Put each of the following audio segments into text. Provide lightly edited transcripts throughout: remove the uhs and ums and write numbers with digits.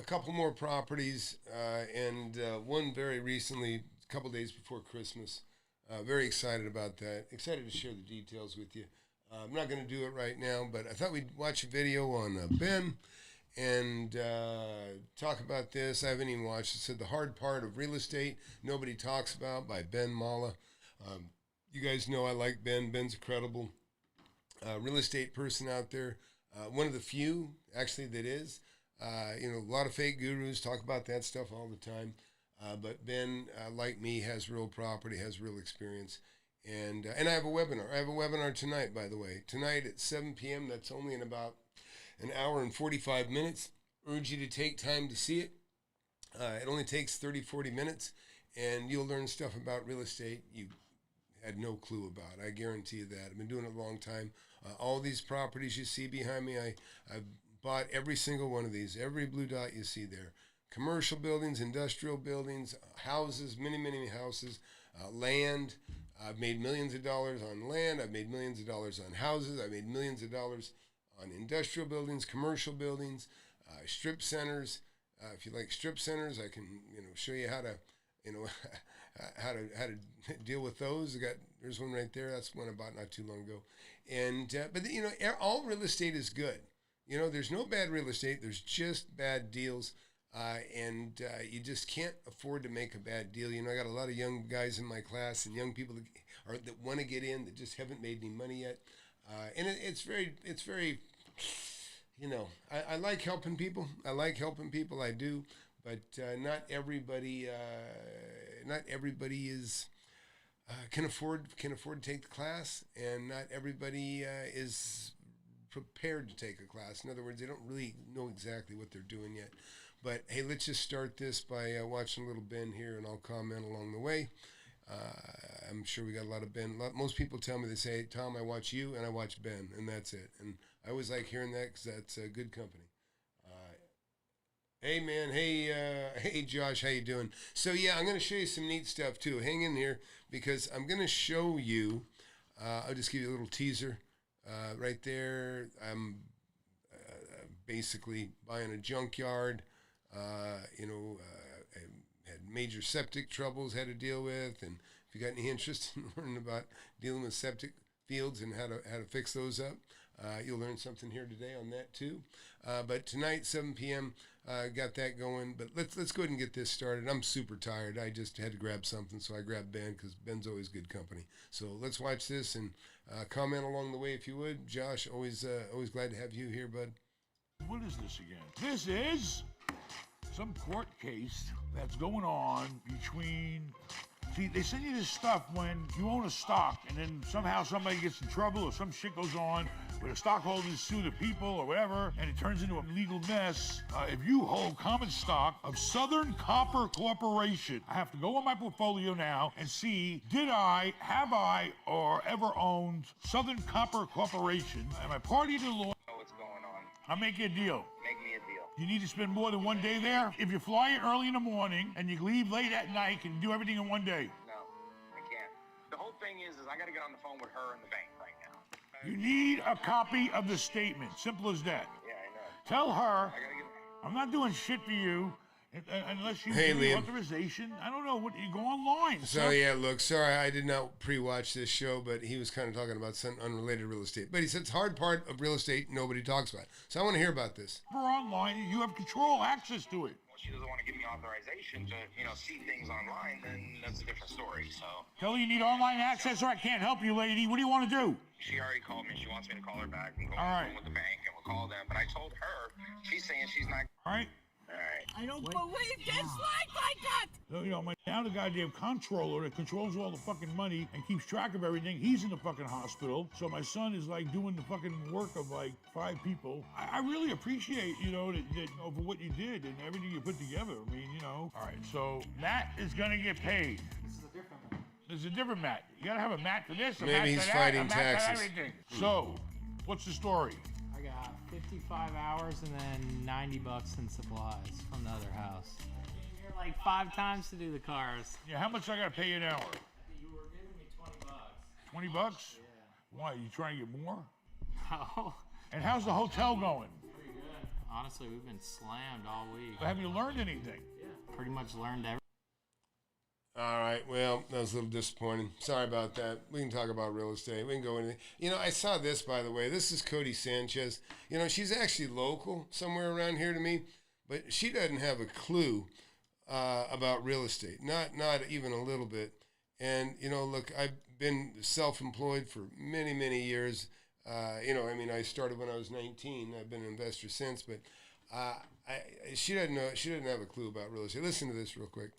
couple more properties, and one very recently, a couple days before Christmas. Very excited about that. Excited to share the details with you. I'm not going to do it right now, but I thought we'd watch a video on Ben and talk about this. I haven't even watched it. It said The Hard Part of Real Estate Nobody Talks About by Ben Mallah. You guys know I like Ben. Ben's a credible real estate person out there. One of the few, actually, that is. A lot of fake gurus talk about that stuff all the time. But Ben, like me, has real property, has real experience. And I have a webinar. I have a webinar tonight, by the way. Tonight at 7 p.m. That's only in about an hour and 45 minutes. Urge you to take time to see it. It only takes 30, 40 minutes, and you'll learn stuff about real estate you had no clue about. I guarantee you that. I've been doing it a long time. All these properties you see behind me, I've bought every single one of these, every blue dot you see there. Commercial buildings, industrial buildings, houses, many, many houses, land. I've made millions of dollars on land. I've made millions of dollars on houses. I've made millions of dollars on industrial buildings, commercial buildings, strip centers. If you like strip centers, I can show you how to how to deal with those. There's one right there. That's one I bought not too long ago. And but all real estate is good. There's no bad real estate. There's just bad deals. And you just can't afford to make a bad deal. I got a lot of young guys in my class and young people that want to get in that just haven't made any money yet. And it's very, I like helping people. I do, but not everybody is can afford to take the class, and not everybody is prepared to take a class. In other words, they don't really know exactly what they're doing yet. But hey, let's just start this by watching a little Ben here, and I'll comment along the way. I'm sure we got a lot of Ben. Most people tell me, they say, Tom, I watch you and I watch Ben, and that's it. And I always like hearing that because that's good company. Hey, man. Hey, Josh. How you doing? So, yeah, I'm going to show you some neat stuff, too. Hang in here because I'm going to show you. I'll just give you a little teaser right there. I'm basically buying a junkyard. I had major septic troubles had to deal with, and if you got any interest in learning about dealing with septic fields and how to fix those up, you'll learn something here today on that too. But tonight, 7 p.m., got that going. But let's go ahead and get this started. I'm super tired. I just had to grab something, so I grabbed Ben because Ben's always good company. So let's watch this and comment along the way if you would. Josh, always glad to have you here, bud. What is this again? This is some court case that's going on between... See, they send you this stuff when you own a stock, and then somehow somebody gets in trouble or some shit goes on where the stockholders sue the people or whatever, and it turns into a legal mess. If you hold common stock of Southern Copper Corporation, I have to go on my portfolio now and see, have I, or ever owned Southern Copper Corporation? Am I party to the law? What's going on? I'll make you a deal. Make me a deal. You need to spend more than one day there? If you fly in early in the morning and you leave late at night, can you do everything in one day? No, I can't. The whole thing is I got to get on the phone with her and the bank right now. You need a copy of the statement. Simple as that. Yeah, I know. Tell her, I got to get... I'm not doing shit for you unless you Hey, give me Liam. authorization. I don't know. What you go online. So, yeah, look, sorry, I did not pre-watch this show, but he was kind of talking about some unrelated real estate. But he said it's hard part of real estate nobody talks about. So I want to hear about this. We're online. You have control, access to it. Well, she doesn't want to give me authorization to, see things online, then that's a different story, so... Tell her you need online access or I can't help you, lady. What do you want to do? She already called me. She wants me to call her back and go All right. with the bank, and we'll call them. But I told her, she's saying she's not... All right. All right. I don't believe this like that! So, now the goddamn controller that controls all the fucking money and keeps track of everything, he's in the fucking hospital. So my son is like doing the fucking work of like 5 people. I really appreciate, that for what you did and everything you put together. I mean, All right, so Matt is gonna get paid. This is a different Matt. You gotta have a Matt for this, a Maybe Matt he's for that, fighting a Matt taxes. for everything. So, what's the story? I got 55 hours and then 90 bucks in supplies from the other house. You're like 5 times to do the cars. Yeah, how much I gotta pay you an hour? You were giving me 20 bucks. 20 bucks? Yeah. Why, you trying to get more? Oh, And how's the hotel going? pretty good. Honestly, we've been slammed all week. Have you learned anything? Yeah. Pretty much learned everything. All right, well, that was a little disappointing. Sorry about that. We can talk about real estate. We can go into, I saw this, by the way. This is Cody Sanchez. She's actually local, somewhere around here to me, but she doesn't have a clue about real estate, not even a little bit. And, look, I've been self-employed for many, many years. I started when I was 19. I've been an investor since, but she doesn't have a clue about real estate. Listen to this real quick.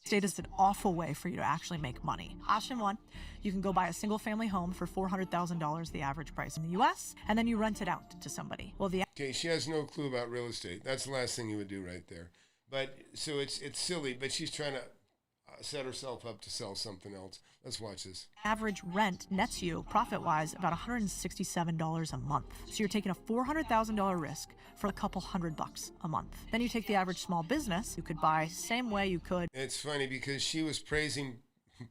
Estate is an awful way for you to actually make money. Option one, you can go buy a single family home for $400,000, the average price in the U.S., and then you rent it out to somebody. Well, okay, she has no clue about real estate. That's the last thing you would do right there. But so it's silly, but she's trying to set herself up to sell something else. Let's watch this. Average rent nets you, profit-wise, about $167 a month. So you're taking a $400,000 risk for a couple $100 a month. Then you take the average small business you could buy same way you could. It's funny because she was praising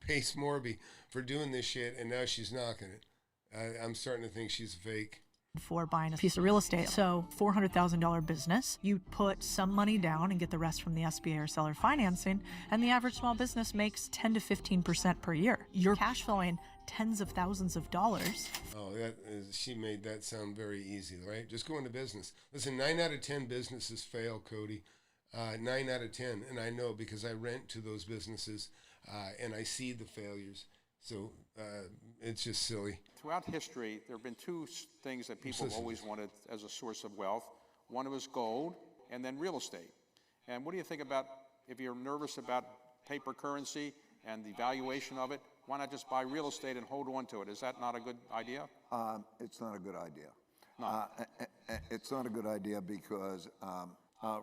Pace Morby for doing this shit, and now she's knocking it. I'm starting to think she's fake. For buying a piece of real estate. So $400,000 business, you put some money down and get the rest from the SBA or seller financing, and the average small business makes 10 to 15% per year. You're cash flowing tens of thousands of dollars. Oh, she made that sound very easy, right? Just go into business. Listen, 9 out of 10 businesses fail, Cody. 9 out of 10, and I know because I rent to those businesses, and I see the failures. So it's just silly. Throughout history, there have been two things that people have always wanted as a source of wealth. One was gold, and then real estate. And what do you think about, if you're nervous about paper currency and the valuation of it, why not just buy real estate and hold on to it? Is that not a good idea? It's not a good idea. No. It's not a good idea because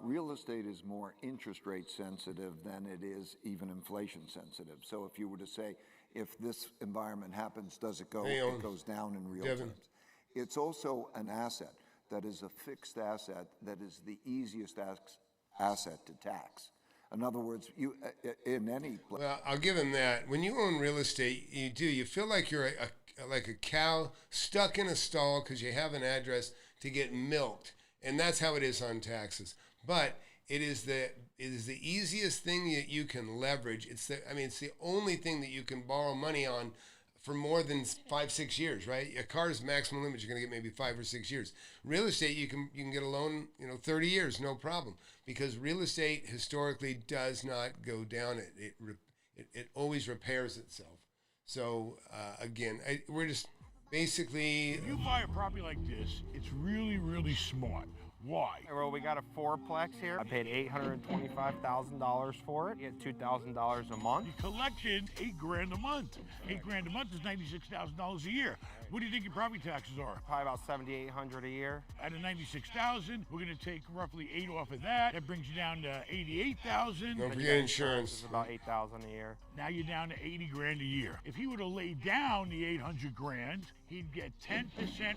real estate is more interest rate sensitive than it is even inflation sensitive. So if you were to say, if this environment happens, does it go? It goes down in real terms. It's also an asset that is a fixed asset that is the easiest asset to tax. In other words, you in any place. Well, I'll give him that. When you own real estate, you feel like you're like a cow stuck in a stall because you have an address to get milked, and that's how it is on taxes. But it is the easiest thing that you can leverage. It's the only thing that you can borrow money on for more than 5-6 years, right? A car's maximum limit, you're going to get maybe 5 or 6 years. Real estate, you can get a loan, 30 years, no problem, because real estate historically does not go down. It always repairs itself. So again, we're just basically. If you buy a property like this, it's really, really smart. Why? Well, we got a fourplex here. I paid $825,000 for it. You get $2,000 a month. Your collection, $8,000 a month. $8,000 a month is $96,000 a year. What do you think your property taxes are? Probably about $7,800 a year. Out of $96,000, we're going to take roughly $8,000 off of that. That brings you down to $88,000. Don't forget insurance. It's about $8,000 a year. Now you're down to $80,000 a year. If he would have laid down the $800,000, he'd get 10%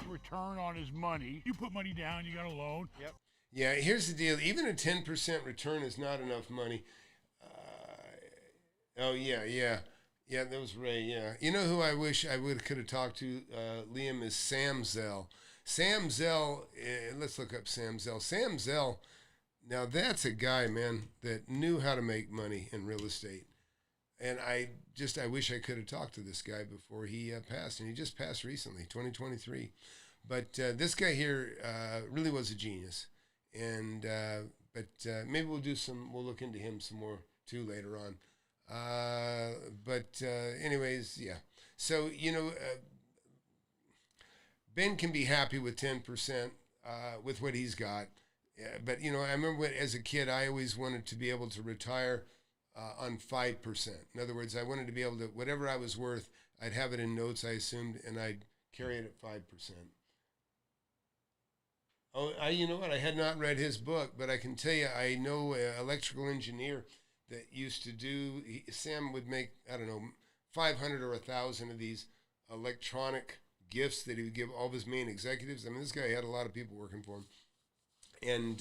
return on his money. You put money down, you got a loan. Yep. Yeah, here's the deal. Even a 10% return is not enough money. Yeah, that was Ray, yeah. You know who I wish I could have talked to, Liam, is Sam Zell. Sam Zell, let's look up Sam Zell. Sam Zell, now that's a guy, man, that knew how to make money in real estate. And I wish I could have talked to this guy before he passed. And he just passed recently, 2023. But this guy here really was a genius. And but maybe we'll look into him some more too later on. Anyways, yeah. So, Ben can be happy with 10% with what he's got. But, I remember as a kid, I always wanted to be able to retire on 5%. In other words, I wanted to be able to, whatever I was worth, I'd have it in notes, I assumed, and I'd carry it at 5%. Oh, you know what? I had not read his book, but I can tell you, I know an electrical engineer that used to do, Sam would make, 500 or 1,000 of these electronic gifts that he would give all of his main executives. I mean, this guy had a lot of people working for him. And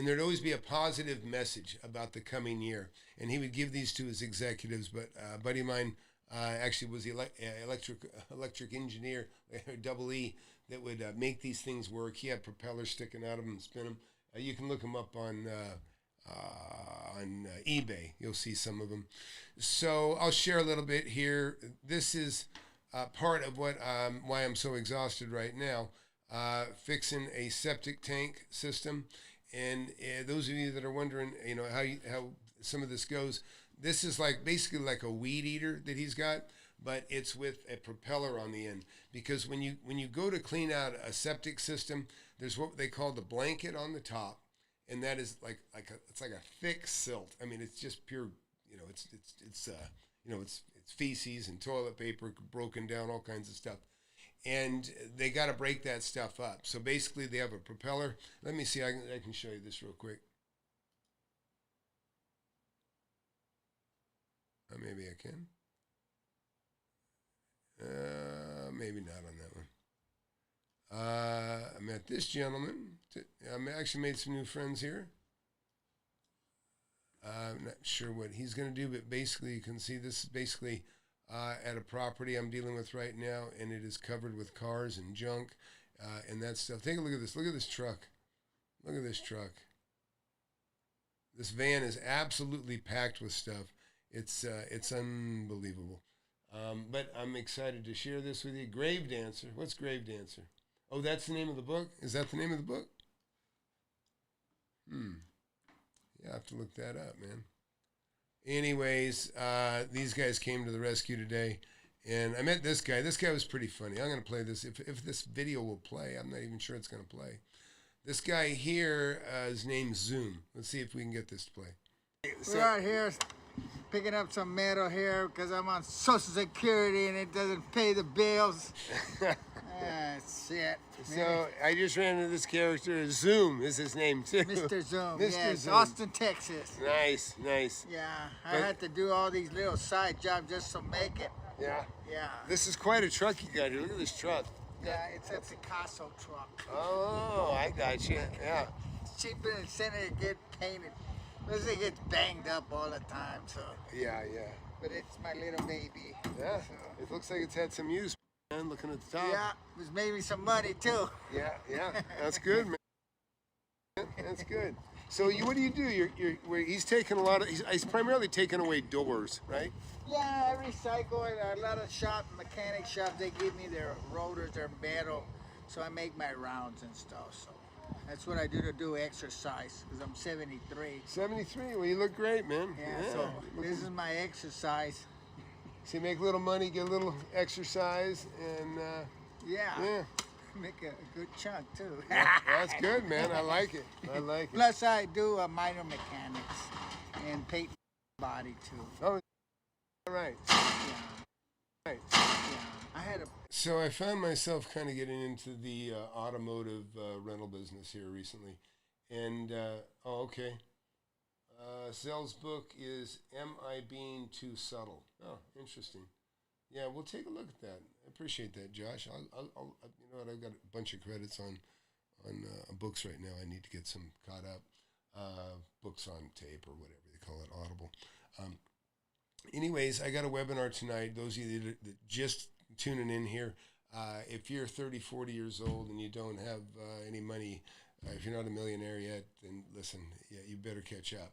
there'd always be a positive message about the coming year. And he would give these to his executives. But a buddy of mine actually was the electric engineer, double E, that would make these things work. He had propellers sticking out of them and spin them. You can look them up on eBay. You'll see some of them. So I'll share a little bit here. This is part of why I'm so exhausted right now. Fixing a septic tank system. And those of you that are wondering, how some of this goes, this is basically like a weed eater that he's got, but it's with a propeller on the end. Because when you go to clean out a septic system, there's what they call the blanket on the top, and that is it's like a thick silt. I mean, it's just pure, it's feces and toilet paper broken down, all kinds of stuff. And they got to break that stuff up. So basically, they have a propeller. Let me see. I can show you this real quick. Maybe I can. Maybe not on that one. I met this gentleman. I actually made some new friends here. I'm not sure what he's going to do, but basically, you can see this is basically at a property I'm dealing with right now, and it is covered with cars and junk and that stuff. Take a look at this. Look at this truck. Look at this truck. This van is absolutely packed with stuff. It's unbelievable. But I'm excited to share this with you. Grave Dancer. What's Grave Dancer? Oh, that's the name of the book? Is that the name of the book? Yeah, I have to look that up, man. Anyways, these guys came to the rescue today, and I met this guy. This guy was pretty funny. I'm going to play this. If this video will play, I'm not even sure it's going to play. This guy here, his name's Zoom. Let's see if we can get this to play. We're out here picking up some metal here because I'm on Social Security and it doesn't pay the bills. Shit. So I just ran into this character. Zoom is his name too. Mr. Zoom. Mr. Yes, Zoom. Austin, Texas. Nice, nice. Yeah, I had to do all these little side jobs just to make it. Yeah. Yeah. This is quite a truck you got here. Look at this truck. Yeah, it's a Picasso truck. Oh, I got you. Yeah. It's cheaper than sending it to get painted. Plus it gets banged up all the time, so. Yeah. But it's my little baby. Yeah. So. It looks like it's had some use, man. Looking at the top. Yeah, it was maybe some money too. Yeah. That's good, man. That's good. So what do? He's taking he's primarily taking away doors, right? Yeah, I recycle it. A lot of mechanic shops, they give me their rotors, their metal, so I make my rounds and stuff. So that's what I do exercise, because I'm 73. 73? Well, you look great, man. Yeah, so this is my exercise. So you make a little money, get a little exercise, and yeah. Make a good chunk too. That's good, man. I like it. Plus, I do minor mechanics and paint body too. Oh, all right. Yeah. Right. Yeah. So I found myself kind of getting into the automotive rental business here recently, and okay. Zell's book is "Am I Being Too Subtle?" Oh, interesting. Yeah, we'll take a look at that. I appreciate that, Josh. I'll you know what? I've got a bunch of credits on books right now. I need to get some caught up. Books on tape or whatever they call it, Audible. Anyways, I got a webinar tonight. Those of you that just tuning in here, if you're 30, 40 years old and you don't have any money, if you're not a millionaire yet, then listen, yeah, you better catch up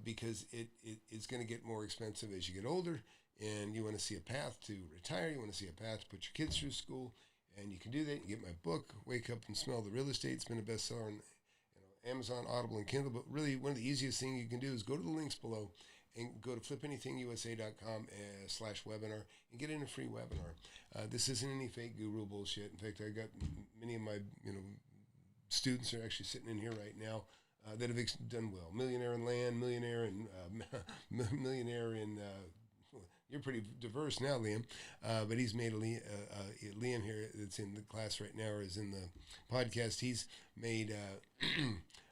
because it's going to get more expensive as you get older. And you want to see a path to retire, you want to see a path to put your kids through school, and you can do that. You get my book, Wake Up and Smell the Real Estate. It's been a bestseller on Amazon, Audible, and Kindle. But really, one of the easiest things you can do is go to the links below and go to flipanythingusa.com/webinar and get in a free webinar. This isn't any fake guru bullshit. In fact, I got many of my students are actually sitting in here right now that have done well. Millionaire in land, millionaire in you're pretty diverse now, Liam, but he's made Liam here that's in the class right now or is in the podcast. He's made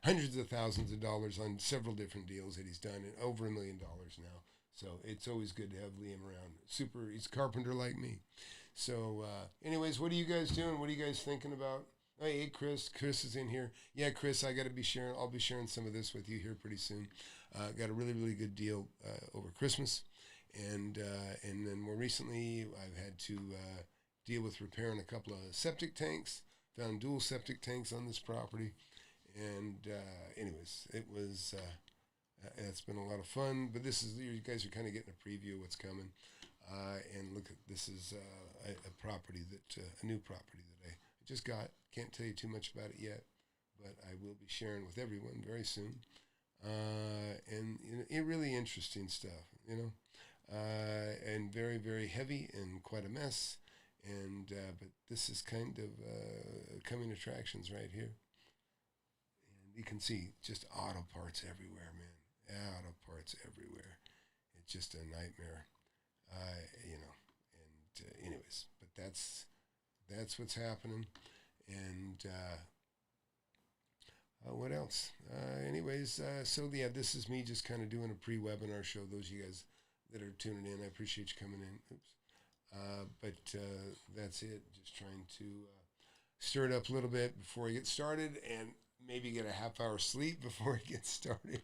hundreds of thousands of dollars on several different deals that he's done, and over $1 million now. So it's always good to have Liam around. He's a carpenter like me. So anyways, what are you guys doing? What are you guys thinking about? Hey, Chris. Chris is in here. Yeah, Chris, I'll be sharing some of this with you here pretty soon. Got a really, really good deal over Christmas. And then more recently, I've had to deal with repairing a couple of septic tanks. Found dual septic tanks on this property. And anyways, it's been a lot of fun. But you guys are kind of getting a preview of what's coming. And look, this is a property a new property that I just got. Can't tell you too much about it yet, but I will be sharing with everyone very soon. And really interesting stuff, and very, very heavy and quite a mess. And but this is kind of coming attractions right here. And you can see just auto parts everywhere, man. Auto parts everywhere. It's just a nightmare, And anyways, but that's what's happening. And what else? So yeah, this is me just kind of doing a pre-webinar show. Those of you guys that are tuning in, I appreciate you coming in. But that's it. Just trying to stir it up a little bit before I get started, and maybe get a half-hour sleep before I get started.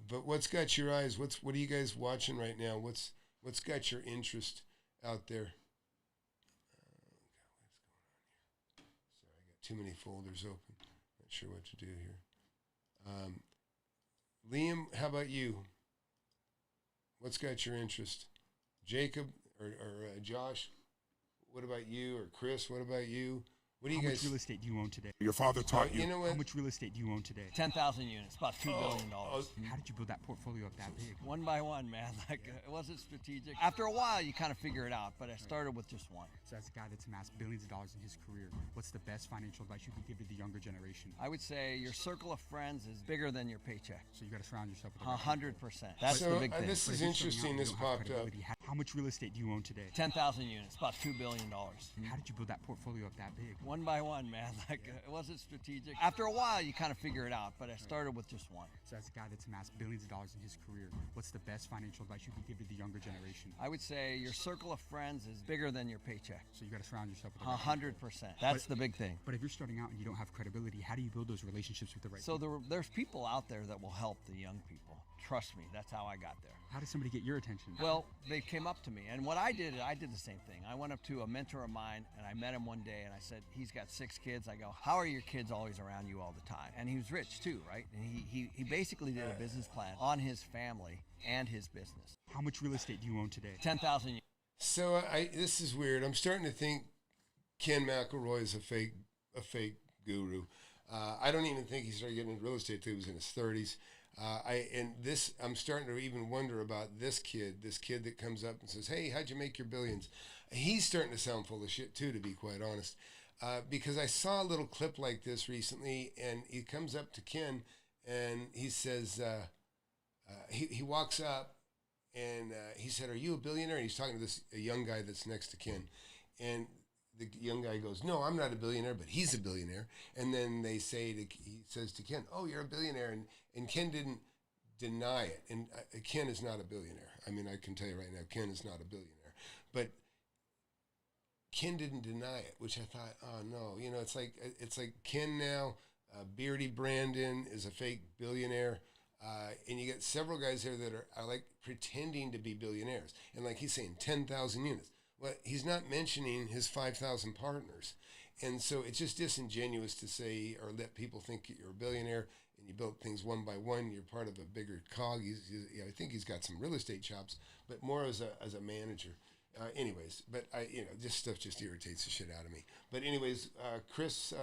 But what's got your eyes? What are you guys watching right now? What's got your interest out there? Sorry, I got too many folders open. Not sure what to do here. Liam, how about you? What's got your interest? Jacob or Josh? What about you? Or Chris, what about you? What do you guys? How much real estate do you own today? Your father taught you. You know what? How much real estate do you own today? 10,000 units, about $2 billion. How did you build that portfolio up that big? One by one, man. It wasn't strategic. After a while, you kind of figure it out, but I started with just one. So as a guy that's amassed billions of dollars in his career, what's the best financial advice you could give to the younger generation? I would say your circle of friends is bigger than your paycheck. So you got to surround yourself with 100%. That's the big thing. This is interesting. This popped up. How much real estate do you own today? 10,000 units, about $2 billion. How did you build that portfolio up that big? One by one, man. It wasn't strategic. After a while, you kind of figure it out, but I started with just one. So as a guy that's amassed billions of dollars in his career, what's the best financial advice you could give to the younger generation? I would say your circle of friends is bigger than your paycheck. So you got to surround yourself with 100%. That's the big thing. But if you're starting out and you don't have credibility, how do you build those relationships with the right people? So there's people out there that will help the young people. Trust me, that's how I got there. How does somebody get your attention? Well, they came up to me, and what I did the same thing. I went up to a mentor of mine, and I met him one day, and I said, he's got 6 kids. I go, how are your kids always around you all the time? And he was rich too, right? And he basically did a business plan on his family and his business. How much real estate do you own today? 10,000. So this is weird. I'm starting to think Ken McElroy is a fake guru. I don't even think he started getting into real estate till he was in his 30s. I'm starting to even wonder about this kid that comes up and says, hey, how'd you make your billions? He's starting to sound full of shit too, to be quite honest. Because I saw a little clip like this recently, and he comes up to Ken and he says, he walks up and he said, are you a billionaire? And he's talking to a young guy that's next to Ken. And the young guy goes, no, I'm not a billionaire, but he's a billionaire. And then he says to Ken, oh, you're a billionaire. And Ken didn't deny it. And Ken is not a billionaire. I mean, I can tell you right now, Ken is not a billionaire. But Ken didn't deny it, which I thought, oh, no. It's like Ken now, Beardy Brandon is a fake billionaire. And you get several guys there that are like pretending to be billionaires. And like he's saying, 10,000 units. Well, he's not mentioning his 5,000 partners. And so it's just disingenuous to say or let people think you're a billionaire and you build things one by one. You're part of a bigger cog. I think he's got some real estate chops, but more as a manager. Anyways, but this stuff just irritates the shit out of me. But anyways, Chris,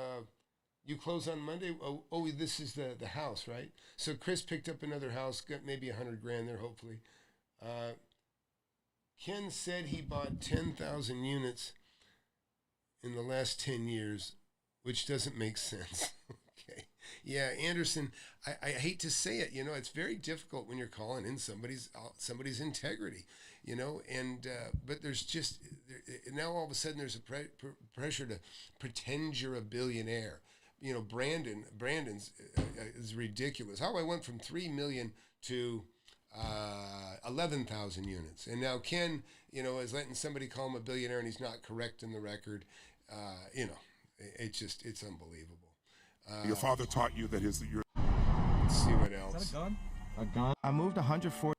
you close on Monday? Oh, this is the house, right? So Chris picked up another house, got maybe $100,000 there, hopefully. Ken said he bought 10,000 units in the last 10 years, which doesn't make sense. Okay. Yeah, Anderson, I hate to say it, it's very difficult when you're calling in somebody's integrity, and but there's just, now all of a sudden there's a pressure to pretend you're a billionaire. Brandon's is ridiculous. How I went from 3 million to 11,000 units. And now Ken, is letting somebody call him a billionaire and he's not correct in the record. It's unbelievable. Your father taught you that let's see what else. Is that a gun? A gun? I moved 140.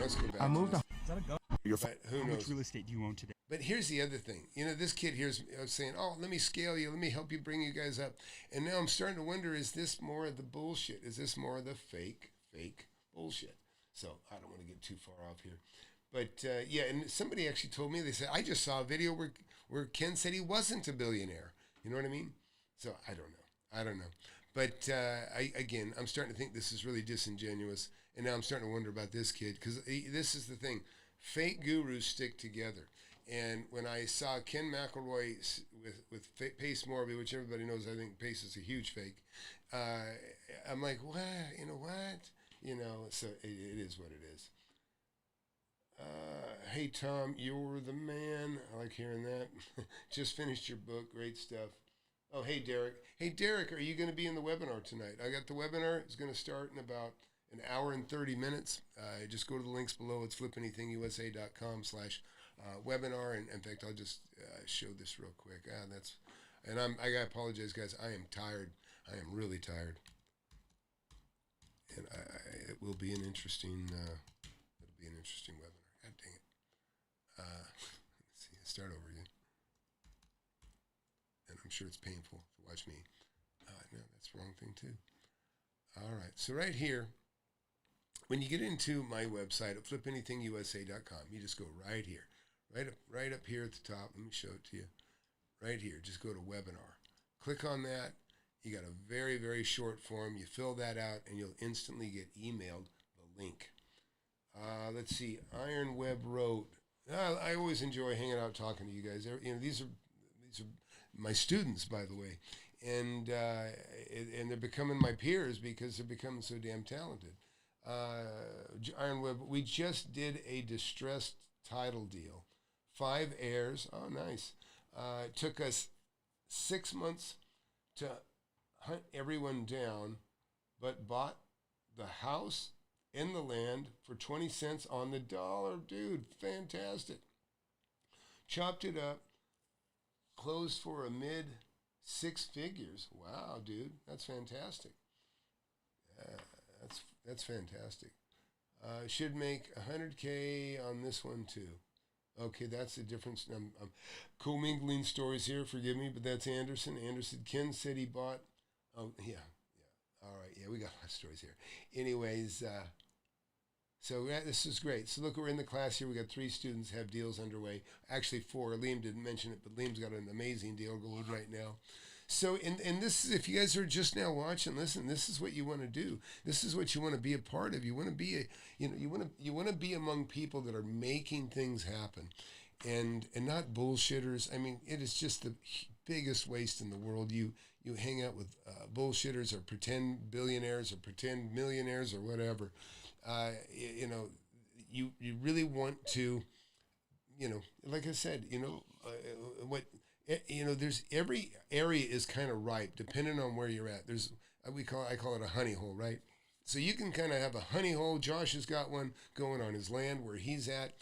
let's go back. I moved to on. this. Is that a go? But who How knows? much real estate do you own today? But here's the other thing. You know, this kid here's saying, "Oh, let me scale you. Let me help you bring you guys up." And now I'm starting to wonder: is this more of the bullshit? Is this more of the fake bullshit? So I don't want to get too far off here. But yeah, and somebody actually told me, they said, I just saw a video where Ken said he wasn't a billionaire. You know what I mean? So I don't know. But I'm starting to think this is really disingenuous. And now I'm starting to wonder about this kid, because this is the thing. Fake gurus stick together. And when I saw Ken McElroy with Pace Morby, which everybody knows, I think Pace is a huge fake, I'm like, what? You know what? You know, so it is what it is. Hey, Tom, you're the man. I like hearing that. Just finished your book. Great stuff. Oh, hey, Derek. Hey, Derek, are you going to be in the webinar tonight? I got the webinar. It's going to start in about an hour and 30 minutes. Just go to the links below. It's flipannythingusa.com/webinar. And in fact, I'll just show this real quick. I gotta apologize, guys. I am tired. I am really tired. And it will be an interesting, webinar. God dang it. Let's see, start over again. And I'm sure it's painful to watch me. No, that's the wrong thing too. All right, so right here, when you get into my website at flipanythingusa.com, you just go right here, right up here at the top. Let me show it to you. Right here, just go to webinar. Click on that. You got a very, very short form. You fill that out, and you'll instantly get emailed the link. Let's see. Iron Web wrote. I always enjoy hanging out talking to you guys. You know, these are my students, by the way, and they're becoming my peers because they're becoming so damn talented. Iron Web. We just did a distressed title deal. 5 heirs. Oh, nice. It took us 6 months to hunt everyone down, but bought the house and the land for 20 cents on the dollar. Dude, fantastic. Chopped it up, closed for a mid 6 figures. Wow, dude, that's fantastic. That's fantastic. Should make 100K on this one too. Okay, that's the difference. I'm commingling stories here, forgive me, but that's Anderson. Ken said he bought, oh, yeah. All right, yeah, we got a lot of stories here. Anyways, so this is great. So look, we're in the class here. We got 3 students have deals underway. Actually 4. Liam didn't mention it, but Liam's got an amazing deal going right now. So, and this is, if you guys are just now watching, listen, this is what you want to do. This is what you want to be a part of. You want to be you want to be among people that are making things happen, and not bullshitters. I mean, it is just the biggest waste in the world. You hang out with bullshitters or pretend billionaires or pretend millionaires or whatever. You really want to, like I said, there's every area is kind of ripe depending on where you're at. I call it a honey hole, right? So you can kind of have a honey hole. Josh has got one going on his land where he's at,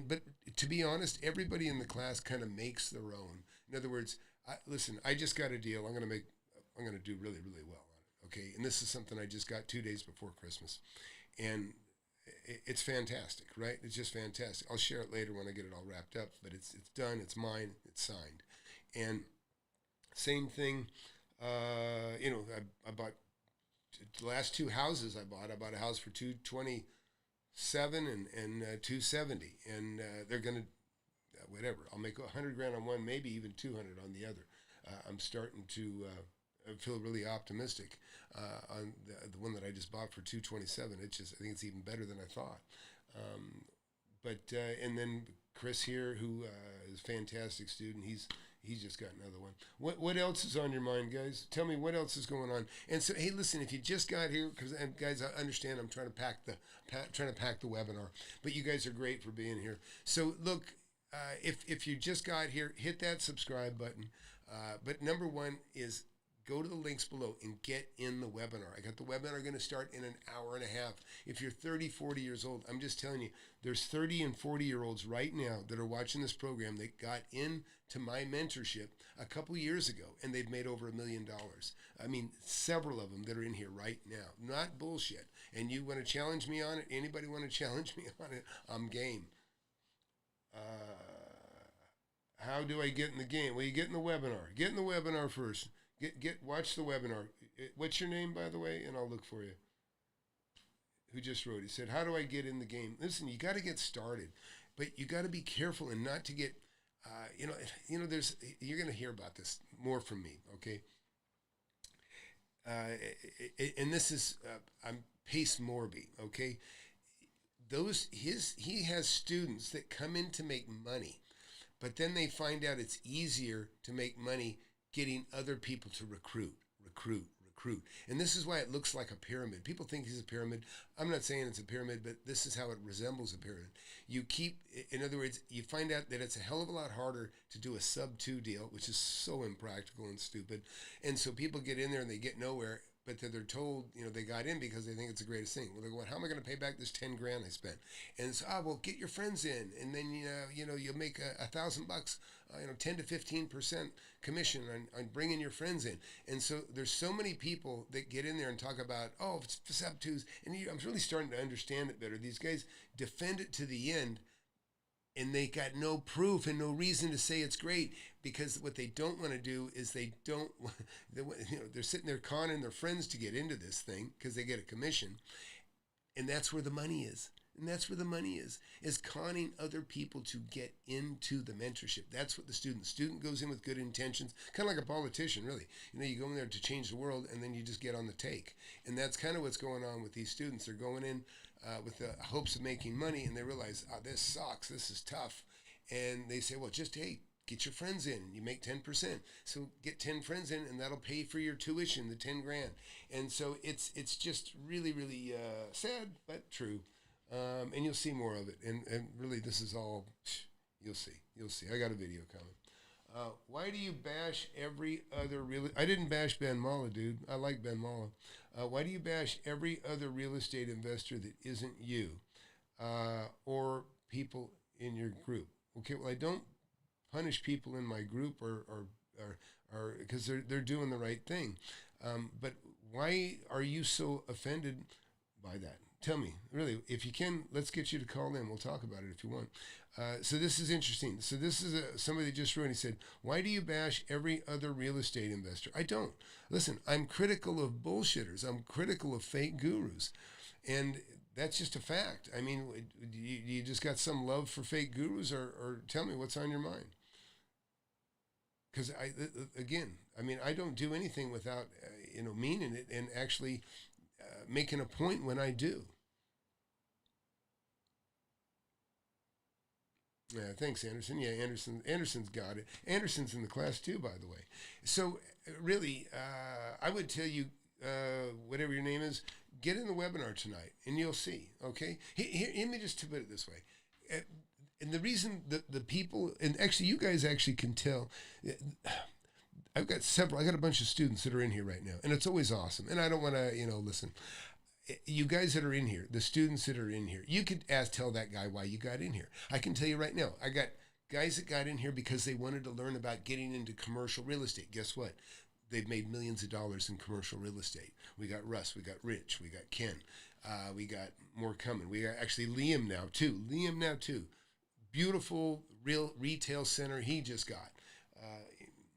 but to be honest, everybody in the class kind of makes their own. In other words, listen, I just got a deal. I'm going to do really, really well on it. Okay, and this is something I just got 2 days before Christmas, and it's fantastic, right? It's just fantastic. I'll share it later when I get it all wrapped up, but it's done, it's mine, it's signed. And same thing, I bought the last 2 houses I bought a house for $227 and $270, and they're gonna whatever. I'll make $100,000 on one, maybe even $200 on the other. I'm starting to feel really optimistic on the one that I just bought for $227. I think it's even better than I thought. And then Chris here, who is a fantastic student, he's just got another one. What else is on your mind, guys? Tell me what else is going on. And so, hey, listen, if you just got here, because guys, I understand I'm trying to pack the webinar, but you guys are great for being here. So look, if you just got here, hit that subscribe button. But number one is go to the links below and get in the webinar. I got the webinar going to start in an hour and a half. If you're 30, 40 years old, I'm just telling you, there's 30 and 40-year-olds right now that are watching this program that got into my mentorship a couple years ago, and they've made over $1 million. I mean, several of them that are in here right now. Not bullshit. And you want to challenge me on it? Anybody want to challenge me on it? I'm game. How do I get in the game? Well, you get in the webinar. Get in the webinar first. Watch the webinar. What's your name, by the way? And I'll look for you. Who just wrote? He said, how do I get in the game? Listen, you got to get started, but you got to be careful and not to get, there's, you're going to hear about this more from me, okay? And this is, I'm Pace Morby, okay? He has students that come in to make money, but then they find out it's easier to make money getting other people to recruit. And this is why it looks like a pyramid. People think he's a pyramid. I'm not saying it's a pyramid, but this is how it resembles a pyramid. In other words, you find out that it's a hell of a lot harder to do a sub-2 deal, which is so impractical and stupid. And so people get in there and they get nowhere, but then they're told, they got in because they think it's the greatest thing. Well, they're going, how am I going to pay back this 10 grand I spent? And so, well, get your friends in, and then you'll make $1,000, 10 to 15% commission on bringing your friends in. And so there's so many people that get in there and talk about, it's sub-2s, and I'm really starting to understand it better. These guys defend it to the end, and they got no proof and no reason to say it's great, because what they don't want to do is they're sitting there conning their friends to get into this thing because they get a commission, and that's where the money is. And that's where the money is conning other people to get into the mentorship. That's what the student goes in with good intentions, kind of like a politician, really. You go in there to change the world, and then you just get on the take. And that's kind of what's going on with these students. They're going in with the hopes of making money, and they realize, this sucks, this is tough. And they say, well, get your friends in. You make 10%. So get 10 friends in, and that'll pay for your tuition, the 10 grand. And so it's just really, really sad, but true. And you'll see more of it. And really, this is all, you'll see. I got a video coming. Why do you bash every other I didn't bash Ben Mallah, dude. I like Ben Mallah. Why do you bash every other real estate investor that isn't you or people in your group? Okay, well, I don't punish people in my group or because they're doing the right thing. But why are you so offended by that? Tell me, really, if you can, let's get you to call in. We'll talk about it if you want. So this is interesting. So this is somebody just wrote, he said, why do you bash every other real estate investor? I don't. Listen, I'm critical of bullshitters. I'm critical of fake gurus. And that's just a fact. I mean, you just got some love for fake gurus, or tell me what's on your mind. Because I don't do anything without, meaning it and actually making a point when I do. Yeah, thanks, Anderson. Yeah, Anderson's got it. Anderson's in the class too, by the way. So really, I would tell you, whatever your name is, get in the webinar tonight, and you'll see. Okay. Here, let me just put it this way. And the reason the people, and actually, you guys actually can tell. I got a bunch of students that are in here right now, and it's always awesome. And I don't want to, listen. You guys that are in here, the students that are in here, you could tell that guy why you got in here. I can tell you right now, I got guys that got in here because they wanted to learn about getting into commercial real estate. Guess what? They've made millions of dollars in commercial real estate. We got Russ, we got Rich, we got Ken, we got more coming. We got actually Liam now too. Beautiful real retail center he just got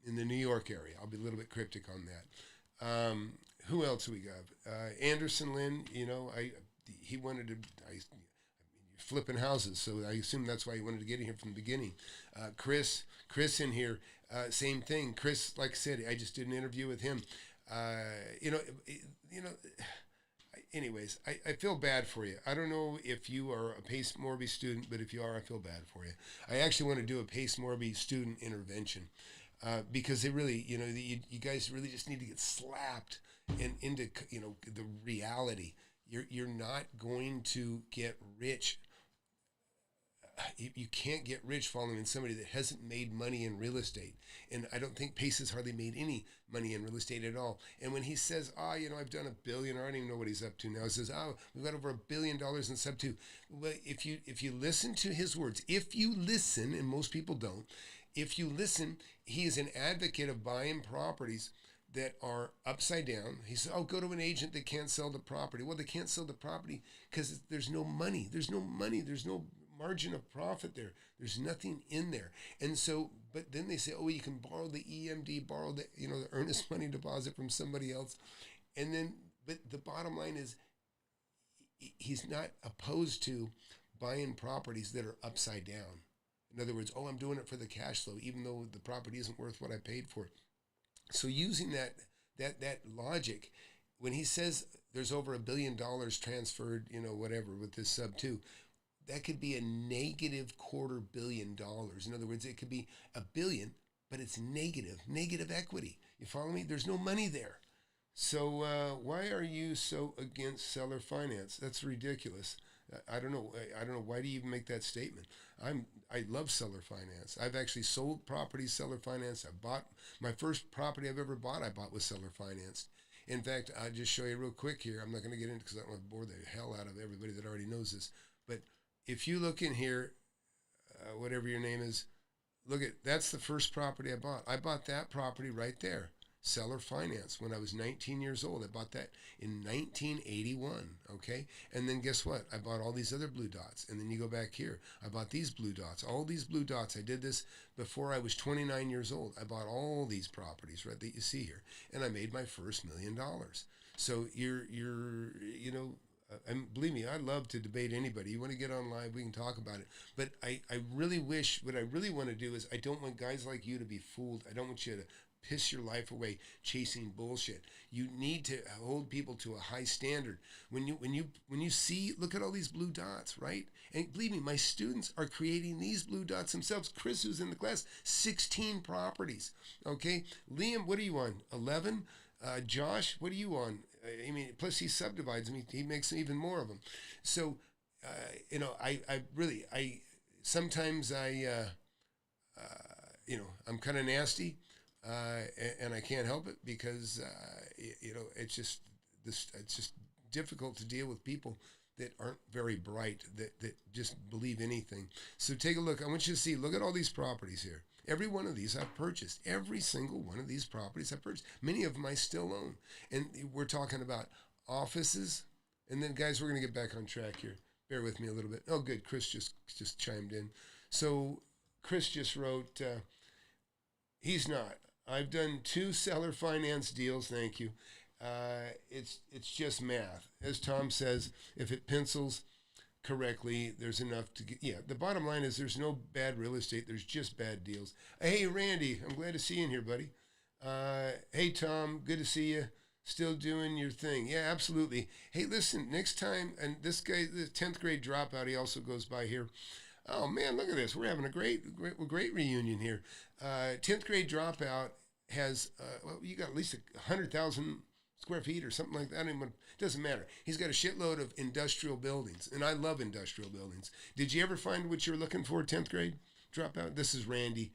in the New York area. I'll be a little bit cryptic on that. Who else do we got? Anderson Lynn, he wanted to, flipping houses, so I assume that's why he wanted to get in here from the beginning. Chris in here, same thing. Chris, like I said, I just did an interview with him. Anyways, I feel bad for you. I don't know if you are a Pace Morby student, but if you are, I feel bad for you. I actually want to do a Pace Morby student intervention because they really, you guys really just need to get slapped into, the reality. You're not going to get rich you can't get rich following somebody that hasn't made money in real estate. And I don't think Pace has hardly made any money in real estate at all. And when he says, I've done $1 billion, or I don't even know what he's up to now. He says, we've got over $1 billion in Subto. Well, if you listen to his words, if you listen, and most people don't, if you listen, he is an advocate of buying properties that are upside down. He said, go to an agent that can't sell the property. Well, they can't sell the property because there's no money. There's no money. There's no margin of profit there. There's nothing in there. And so, but then they say, you can borrow the EMD, borrow the earnest money deposit from somebody else. And then, but the bottom line is he's not opposed to buying properties that are upside down. In other words, I'm doing it for the cash flow, even though the property isn't worth what I paid for it. So using that logic, when he says there's over $1 billion transferred, whatever with this Subto, that could be a negative $250 million. In other words, it could be $1 billion, but it's negative equity. You follow me? There's no money there. So why are you so against seller finance? That's ridiculous. I don't know. Why do you even make that statement? I love seller finance. I've actually sold properties seller finance. I bought my first property I've ever bought. I bought was seller financed. In fact, I'll just show you real quick here. I'm not going to get into because I don't want to bore the hell out of everybody that already knows this. But if you look in here, whatever your name is, that's the first property I bought. I bought that property right there. Seller finance when I was 19 years old. I bought that in 1981, okay? And then guess what? I bought all these other blue dots. And then you go back here. I bought these blue dots, all these blue dots. I did this before I was 29 years old. I bought all these properties, right, that you see here. And I made my first $1 million. So and believe me, I love to debate anybody. You want to get online, we can talk about it. But I really wish, what I really want to do is I don't want guys like you to be fooled. I don't want you to piss your life away chasing bullshit. You need to hold people to a high standard. When you see, look at all these blue dots, right? And believe me, my students are creating these blue dots themselves. Chris, who's in the class, 16 properties. Okay, Liam, what are you on? 11. Josh, what are you on? Plus he subdivides them. He makes even more of them. So, sometimes I'm kind of nasty. And I can't help it because it's just difficult to deal with people that aren't very bright, that just believe anything. So take a look. I want you to see, look at all these properties here. Every one of these I've purchased. Every single one of these properties I've purchased. Many of them I still own. And we're talking about offices. And then guys, we're going to get back on track here. Bear with me a little bit. Oh, good. Chris just chimed in. So Chris just wrote, he's not. I've done 2 seller finance deals, thank you. It's just math. As Tom says, if it pencils correctly, there's enough to get. The bottom line is there's no bad real estate. There's just bad deals. Hey, Randy, I'm glad to see you in here, buddy. Hey, Tom, good to see you. Still doing your thing. Yeah, absolutely. Hey, listen, next time, and this guy, the 10th grade dropout, he also goes by here. Oh, man, look at this. We're having a great reunion here. 10th grade dropout has, you got at least 100,000 square feet or something like that. It doesn't matter. He's got a shitload of industrial buildings, and I love industrial buildings. Did you ever find what you were looking for, 10th grade dropout? This is Randall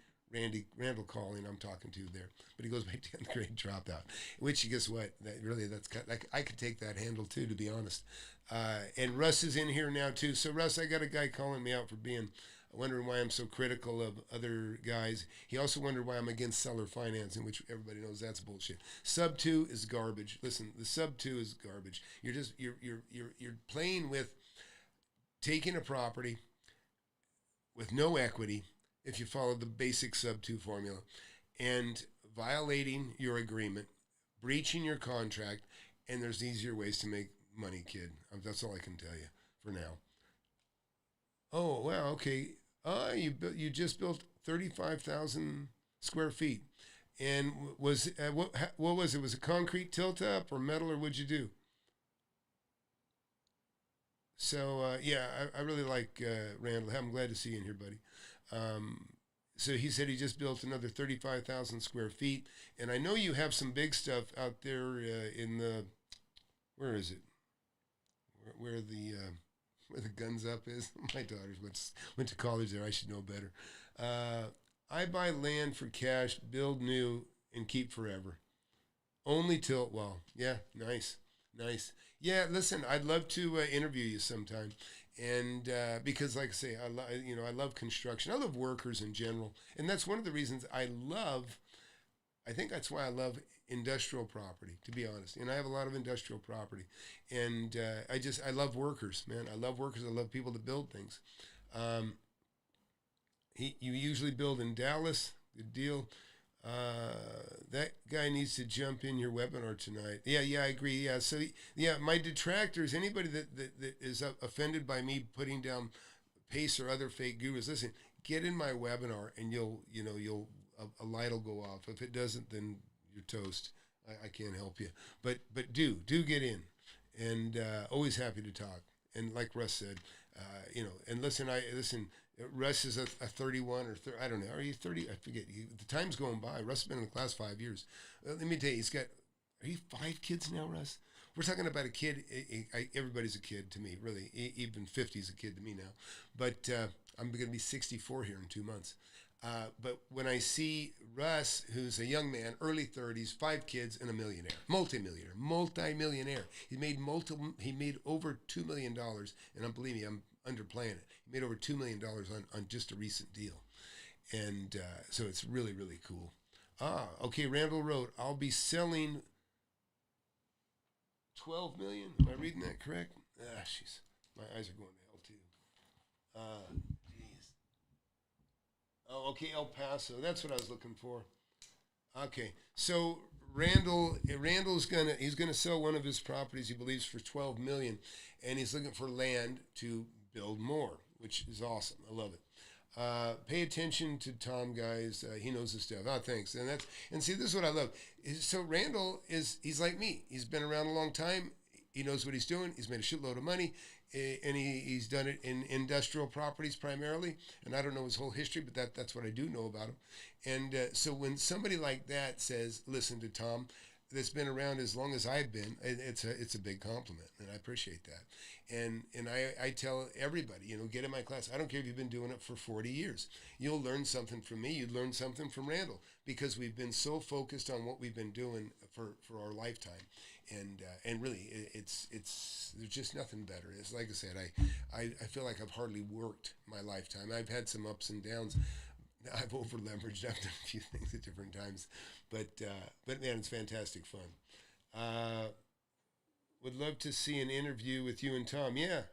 calling. I'm talking to there, but he goes by 10th grade dropout. Which, guess what? I could take that handle too, to be honest. And Russ is in here now too. So Russ, I got a guy calling me out for wondering why I'm so critical of other guys. He also wondered why I'm against seller financing, which everybody knows that's bullshit. Subto is garbage. Listen, the Subto is garbage. You're playing with taking a property with no equity, if you follow the basic Subto formula, and violating your agreement, breaching your contract, and there's easier ways to make money, kid. That's all I can tell you for now. Oh, wow, okay. You just built 35,000 square feet. And was what was it? Was it concrete tilt-up or metal, or what'd you do? So, I really like Randall. I'm glad to see you in here, buddy. So he said he just built another 35,000 square feet. And I know you have some big stuff out there in the, where is it? Where the, where the guns up is. My daughters went to college there. I should know better. I buy land for cash, build new, and keep forever. Only till, well, yeah, nice. Yeah, listen, I'd love to interview you sometime. And because, like I say, I love construction. I love workers in general. And that's one of the reasons I think that's why I love industrial property, to be honest. And I have a lot of industrial property. And I love workers, man. I love workers. I love people that build things. You usually build in Dallas. Good deal. That guy needs to jump in your webinar tonight. Yeah, I agree. Yeah, so my detractors, anybody that is offended by me putting down Pace or other fake gurus, listen, get in my webinar and a light will go off. If it doesn't, then you're toast. I can't help you. But do get in, and always happy to talk. And like Russ said, and listen. Russ is a 31 or 30, I don't know. Are you 30? I forget. The time's going by. Russ has been in the class 5 years. Let me tell you, are you 5 kids now, Russ? We're talking about a kid. Everybody's a kid to me, really. Even 50 is a kid to me now. But I'm going to be 64 here in 2 months. But when I see Russ, who's a young man, early 30s, 5 kids, and a millionaire, multi-millionaire. He made over $2 million, and believe me, I'm underplaying it. He made over $2 million on just a recent deal. And so it's really, really cool. Okay, Randall wrote, I'll be selling 12 million. Am I reading that correct? Jeez. My eyes are going to hell too. Jeez. Oh, okay, El Paso. That's what I was looking for. Okay, so Randall's gonna sell one of his properties, he believes, for 12 million, and he's looking for land to build more, which is awesome. I love it. Pay attention to Tom, guys. He knows his stuff. Oh, thanks. And see, this is what I love. So Randall he's like me. He's been around a long time. He knows what he's doing. He's made a shitload of money, and he's done it in industrial properties primarily. And I don't know his whole history, but that's what I do know about him. And so when somebody like that says, "Listen to Tom," that's been around as long as I've been, it's a big compliment, and I appreciate that. And I tell everybody, get in my class. I don't care if you've been doing it for 40 years. You'll learn something from me. You'd learn something from Randall, because we've been so focused on what we've been doing for our lifetime. And really, it's there's just nothing better. It's like I said, I feel like I've hardly worked my lifetime. I've had some ups and downs. I've over leveraged. I've done a few things at different times, but man, it's fantastic fun. Would love to see an interview with you and Tom. Yeah,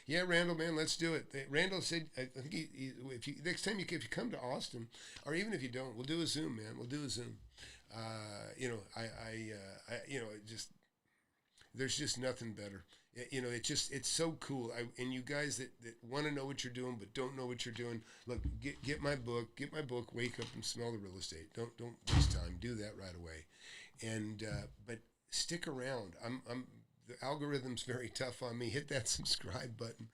Randall, man, let's do it. Randall said, I think if you next time if you come to Austin, or even if you don't, we'll do a Zoom, man. We'll do a Zoom. There's just nothing better. It's so cool. And you guys that want to know what you're doing but don't know what you're doing, look, get my book, Wake Up and Smell the Real Estate. Don't waste time. Do that right away. And but stick around. The algorithm's very tough on me. Hit that subscribe button,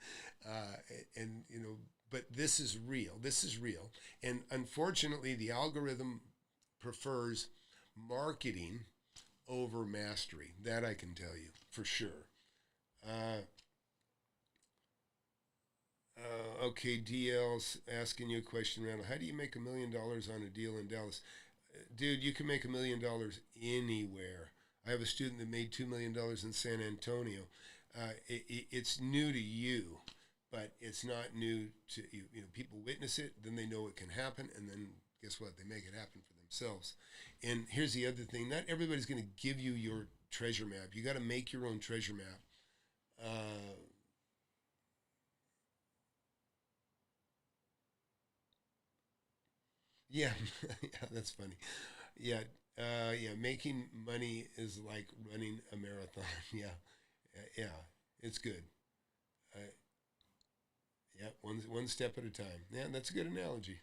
but this is real. And unfortunately, the algorithm prefers marketing over mastery. That I can tell you for sure. Okay, DL's asking you a question, Randall. How do you make $1 million on a deal in Dallas? Dude, you can make $1 million anywhere. I have a student that made $2 million in San Antonio. It's new to you, but it's not new to you. People witness it, then they know it can happen, and then guess what? They make it happen for themselves. And here's the other thing: not everybody's going to give you your treasure map. You got to make your own treasure map. Yeah, that's funny. Yeah. Making money is like running a marathon. Yeah, it's good. One step at a time. Yeah, that's a good analogy.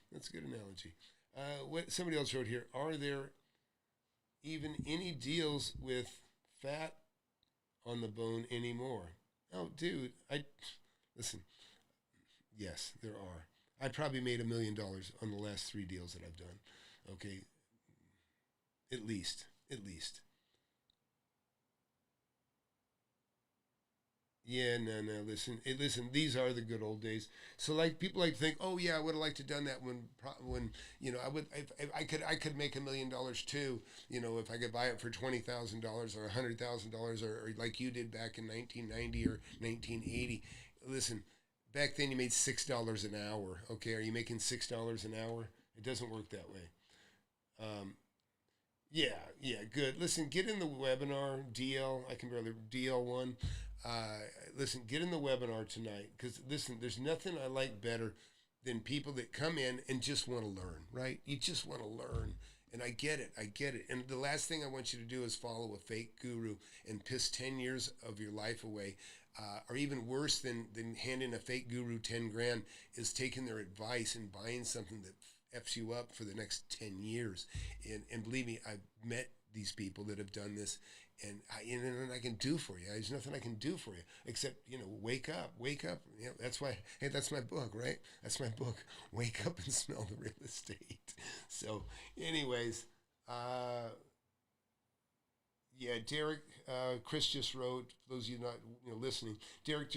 What somebody else wrote here: are there even any deals with fat on the bone anymore? Oh, dude, listen. Yes, there are. I probably made $1 million on the last 3 deals that I've done. Okay. At least. Yeah, no. Listen, these are the good old days. So like people like think, oh yeah, I would have liked to done that when I would if I could make $1 million too. If I could buy it for $20,000 or $100,000 or like you did back in 1990 or 1980. Listen, back then you made $6 an hour. Okay, are you making $6 an hour? It doesn't work that way. Yeah, good. Listen, get in the webinar, I can barely, DL1. Listen, get in the webinar tonight because, listen, there's nothing I like better than people that come in and just want to learn, right? You just want to learn. And I get it. And the last thing I want you to do is follow a fake guru and piss 10 years of your life away. Or even worse than handing a fake guru 10 grand is taking their advice and buying something that F's you up for the next 10 years. And believe me, I've met these people that have done this, and I can do for you. There's nothing I can do for you except, wake up. That's why, hey, that's my book, right? That's my book. Wake up and smell the real estate. So anyways, yeah, Derek, Chris just wrote, for those of you not listening, Derek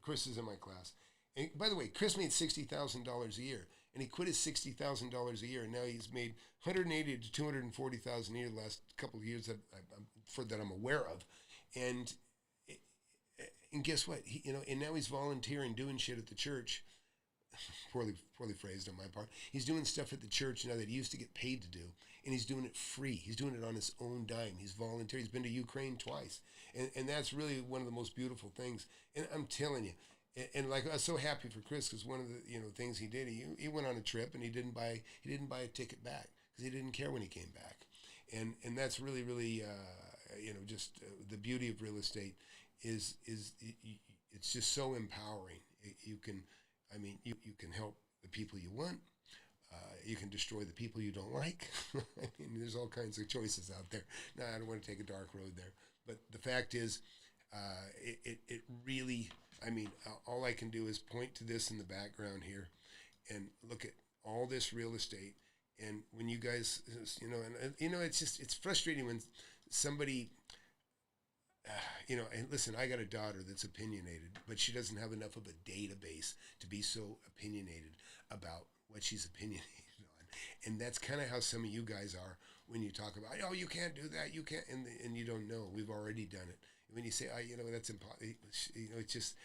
Chris is in my class. And by the way, Chris made $60,000 a year. And he quit his $60,000 a year, and now he's made $180,000 to $240,000 a year the last couple of years that I'm aware of, and guess what? And now he's volunteering, doing shit at the church. Poorly phrased on my part. He's doing stuff at the church now that he used to get paid to do, and he's doing it free. He's doing it on his own dime. He's volunteering. He's been to Ukraine twice, and that's really one of the most beautiful things. And I'm telling you. And like I was so happy for Chris because one of the things he did, he went on a trip and he didn't buy a ticket back because he didn't care when he came back, and that's really just the beauty of real estate is it's just so empowering. You can help the people you want. You can destroy the people you don't like. There's all kinds of choices out there. Now I don't want to take a dark road there, but the fact is, it really. All I can do is point to this in the background here and look at all this real estate. And when you guys, it's frustrating when somebody, and listen, I got a daughter that's opinionated, but she doesn't have enough of a database to be so opinionated about what she's opinionated on. And that's kind of how some of you guys are when you talk about, oh, you can't do that, you can't, and you don't know. We've already done it. When you say, that's impossible, it's just,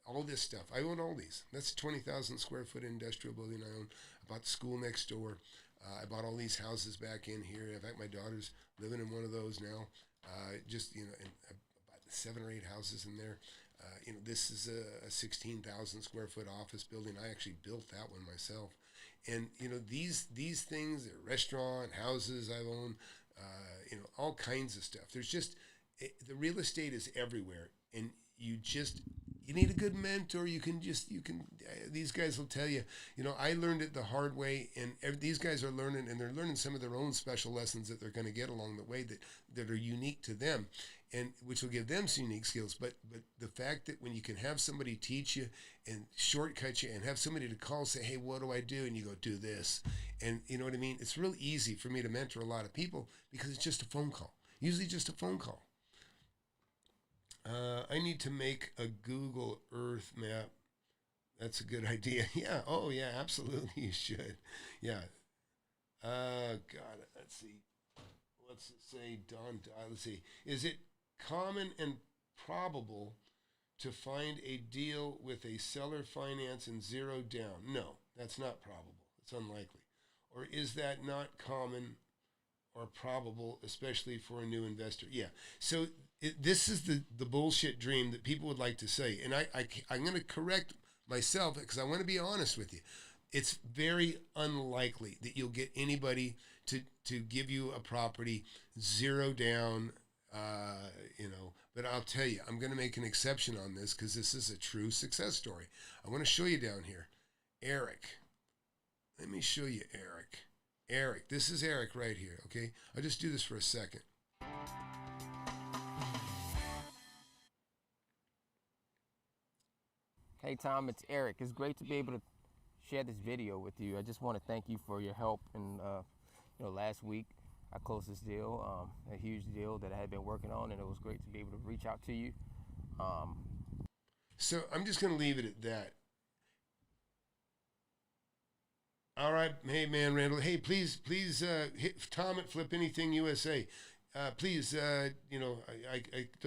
all this stuff. I own all these. That's a 20,000 square foot industrial building I own. I bought the school next door. I bought all these houses back in here. In fact, my daughter's living in one of those now. And I bought 7 or 8 houses in there. This is a 16,000 square foot office building. I actually built that one myself. And, these things, they're restaurant, houses I've owned, all kinds of stuff. There's just, the real estate is everywhere, and you need a good mentor. These guys will tell you, I learned it the hard way, and these guys are learning, and they're learning some of their own special lessons that they're going to get along the way that are unique to them, and which will give them some unique skills. But the fact that when you can have somebody teach you and shortcut you and have somebody to call, say, hey, what do I do? And you go, do this. And you know what I mean? It's real easy for me to mentor a lot of people because it's just a phone call, usually just a phone call. I need to make a Google Earth map. That's a good idea. Yeah. Oh, yeah, absolutely. You should. Yeah. God, let's see. What's it say? Let's see. Is it common and probable to find a deal with a seller finance and zero down? No, that's not probable. It's unlikely. Or is that not common or probable, especially for a new investor? Yeah. So this is the bullshit dream that people would like to say. And I'm going to correct myself because I want to be honest with you. It's very unlikely that you'll get anybody to give you a property zero down, But I'll tell you, I'm going to make an exception on this because this is a true success story. I want to show you down here. Eric. Let me show you Eric. Eric. This is Eric right here, okay? I'll just do this for a second. Hey Tom, it's Eric. It's great to be able to share this video with you. I just want to thank you for your help. And last week I closed this deal, a huge deal that I had been working on, and it was great to be able to reach out to you. So I'm just going to leave it at that. All right. Hey, man, Randall. Hey, please hit Tom at Flip Anything USA. Please, I don't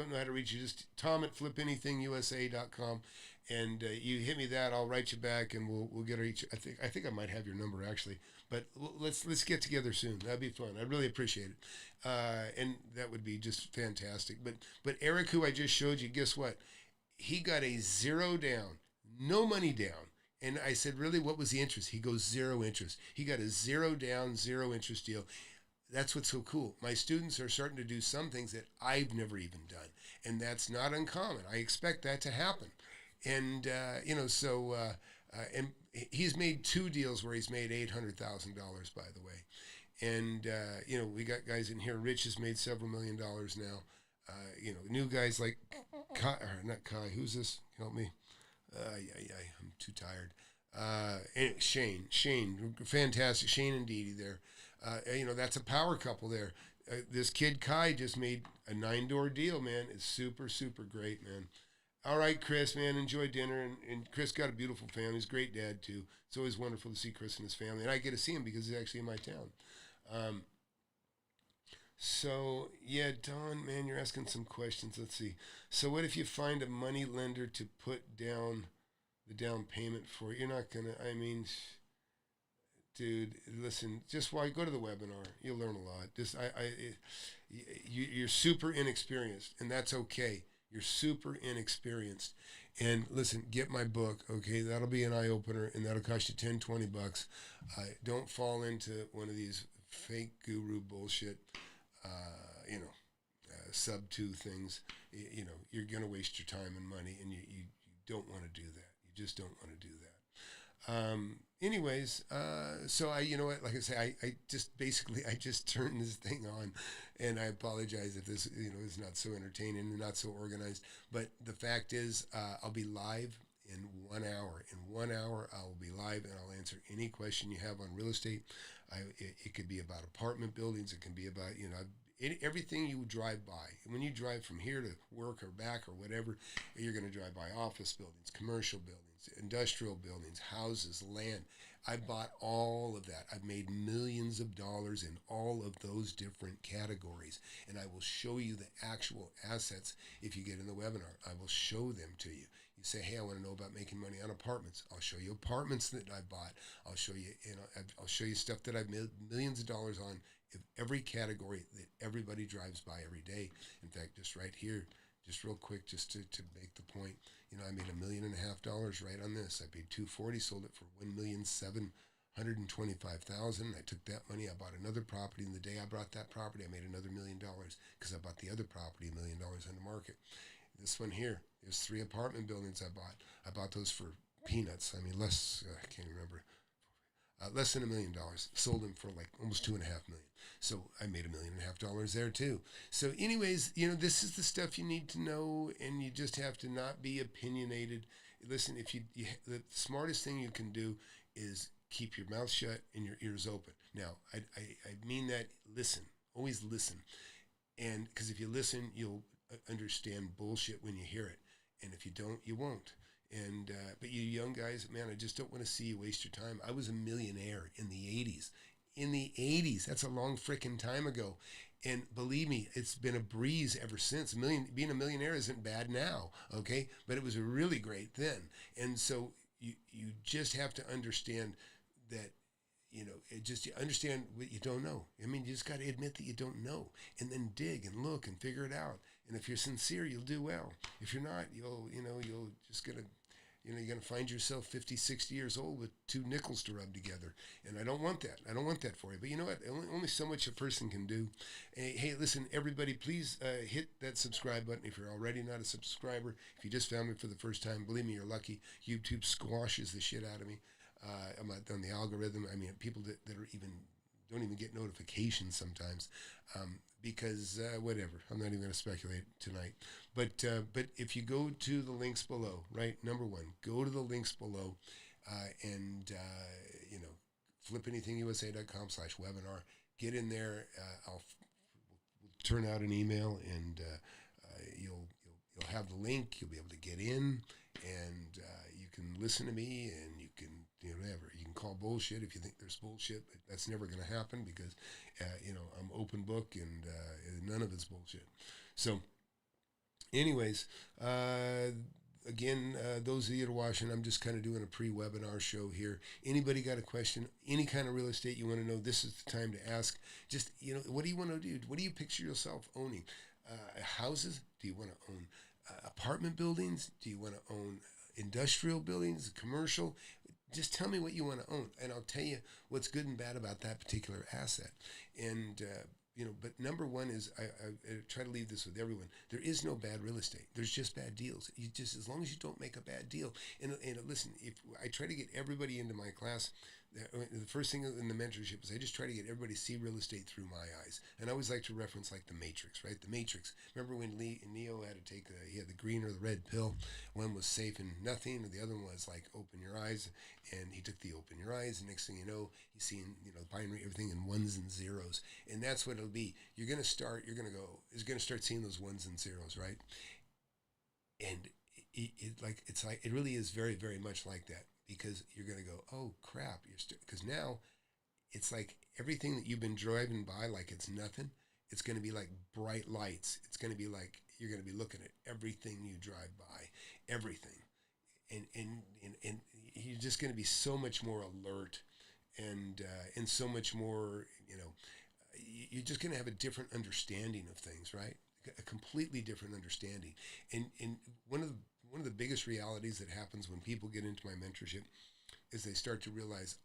know how to reach you. Just Tom at flipanythingusa.com. And you hit me that, I'll write you back, and we'll get each. I think I might have your number actually, but let's get together soon. That'd be fun. I'd really appreciate it, and that would be just fantastic. But Eric, who I just showed you, guess what? He got a 0 down, no money down. And I said, really, what was the interest? He goes, 0 interest. He got a 0 down, 0 interest deal. That's what's so cool. My students are starting to do some things that I've never even done, and that's not uncommon. I expect that to happen. And, and he's made 2 deals where he's made $800,000, by the way. And, we got guys in here. Rich has made several $1 million now. New guys like not Kai. Who's this? Help me. I'm too tired. Shane, fantastic. Shane and Dee Dee there. That's a power couple there. This kid Kai just made a 9-door deal, man. It's super, super great, man. All right, Chris, man, enjoy dinner. And Chris got a beautiful family. He's a great dad, too. It's always wonderful to see Chris and his family. And I get to see him because he's actually in my town. So, yeah, Don, man, you're asking some questions. Let's see. So what if you find a money lender to put down the down payment for? You're not going to, dude, listen, just go to the webinar. You'll learn a lot. You're super inexperienced, and that's okay. You're super inexperienced. And listen, get my book, okay? That'll be an eye-opener, and that'll cost you $10, $20. Don't fall into one of these fake guru bullshit, Subto things. You're going to waste your time and money, and you don't want to do that. You just don't want to do that. Anyways, so you know what, like I say, I just turned this thing on, and I apologize if this, is not so entertaining and not so organized, but the fact is, I'll be live in 1 hour. In 1 hour, I will be live, and I'll answer any question you have on real estate. It could be about apartment buildings. It can be about, everything you drive by. When you drive from here to work or back or whatever, you're going to drive by office buildings, commercial buildings, industrial buildings, houses, land. I bought all of that. I've made millions of dollars in all of those different categories. And I will show you the actual assets if you get in the webinar. I will show them to you. You say, hey, I want to know about making money on apartments. I'll show you apartments that I bought. I'll show you, I'll show you stuff that I've made millions of dollars on in every category that everybody drives by every day. In fact, just right here, just real quick, just to make the point, I made $1.5 million right on this. I paid $240, sold it for $1,725,000. I took that money, I bought another property, and the day I bought that property, I made another $1 million because I bought the other property $1 million on the market. This one here, there's 3 apartment buildings I bought. I bought those for peanuts. less, I can't remember. Less than $1 million. Sold them for like almost $2.5 million. So I made $1.5 million there too. So anyways, this is the stuff you need to know, and you just have to not be opinionated. Listen, the smartest thing you can do is keep your mouth shut and your ears open. Now, I mean that, listen, always listen. And because if you listen, you'll understand bullshit when you hear it. And if you don't, you won't. And but you young guys, man, I just don't want to see you waste your time. I was a millionaire in the 80s. In the 80s, that's a long frickin' time ago. And believe me, it's been a breeze ever since. Being a millionaire isn't bad now, okay? But it was really great then. And so you just have to understand that, you understand what you don't know. You just got to admit that you don't know, and then dig and look and figure it out. And if you're sincere, you'll do well. If you're not, you're going to find yourself 50, 60 years old with 2 nickels to rub together. And I don't want that. I don't want that for you. But you know what? Only so much a person can do. Hey, listen, everybody, please hit that subscribe button if you're already not a subscriber. If you just found me for the first time, believe me, you're lucky. YouTube squashes the shit out of me. I'm not on the algorithm. People that don't even get notifications sometimes because whatever. I'm not even going to speculate tonight. But if you go to the links below, right? Number 1, go to the links below and flipanythingusa.com/webinar. Get in there. We'll turn out an email, and you'll You'll have the link. You'll be able to get in, and you can listen to me, and you can, whatever. You can call bullshit if you think there's bullshit, but that's never going to happen because, I'm open book, and none of it's bullshit. So, anyways, again, those of you that are watching, I'm just kind of doing a pre-webinar show here. Anybody got a question, any kind of real estate you want to know, this is the time to ask. Just, what do you want to do? What do you picture yourself owning? Houses? Do you want to own apartment buildings? Do you want to own industrial buildings, commercial? Just tell me what you want to own, and I'll tell you what's good and bad about that particular asset. And, but number one is I try to leave this with everyone. There is no bad real estate. There's just bad deals. You just, as long as you don't make a bad deal. And listen, if I try to get everybody into my class, the first thing in the mentorship is I just try to get everybody to see real estate through my eyes. And I always like to reference like the Matrix, right? The Matrix. Remember when Neo had to take he had the green or the red pill? One was safe and nothing, and the other one was like open your eyes. And he took the open your eyes, and next thing you know, he's seeing binary everything in ones and zeros. And that's what it'll be. You're gonna start seeing those ones and zeros, right? And it really is very, very much like that. Because you're going to go, oh, crap. Because now it's like everything that you've been driving by like it's nothing, it's going to be like bright lights. It's going to be like you're going to be looking at everything you drive by, everything. And you're just going to be so much more alert and so much more, you're just going to have a different understanding of things, right? A completely different understanding. And one of the biggest realities that happens when people get into my mentorship is they start to realize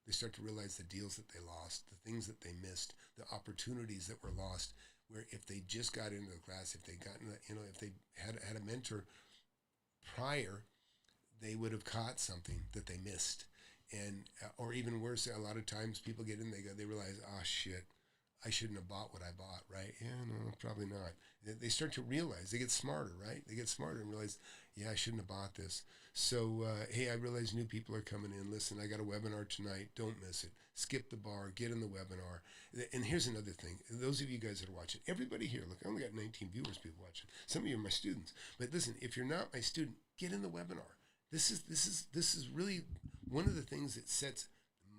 the deals that they lost, the things that they missed, the opportunities that were lost, where if they just got into the class, if they if they had a mentor prior, they would have caught something that they missed. And, or even worse, a lot of times people get in, they realize, shit, I shouldn't have bought what I bought, right? Yeah, no, probably not. They start to realize, they get smarter, right? They get smarter and realize, yeah, I shouldn't have bought this. So, hey, I realize new people are coming in. Listen, I got a webinar tonight. Don't miss it. Skip the bar. Get in the webinar. And here's another thing. Those of you guys that are watching, everybody here, look, I only got 19 viewers, people watching. Some of you are my students. But listen, if you're not my student, get in the webinar. This is really one of the things that sets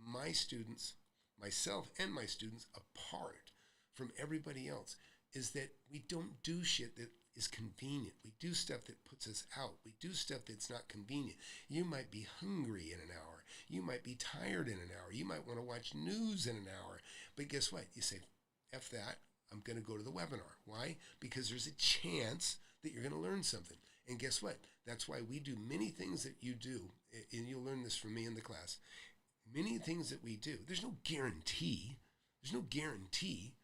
my students, myself and my students apart from everybody else, is that we don't do shit that is convenient. We do stuff that puts us out. We do stuff that's not convenient. You might be hungry in an hour. You might be tired in an hour. You might want to watch news in an hour. But guess what? You say, F that. I'm going to go to the webinar. Why? Because there's a chance that you're going to learn something. And guess what? That's why we do many things that you do, and you'll learn this from me in the class. Many things that we do, there's no guarantee. There's no guarantee,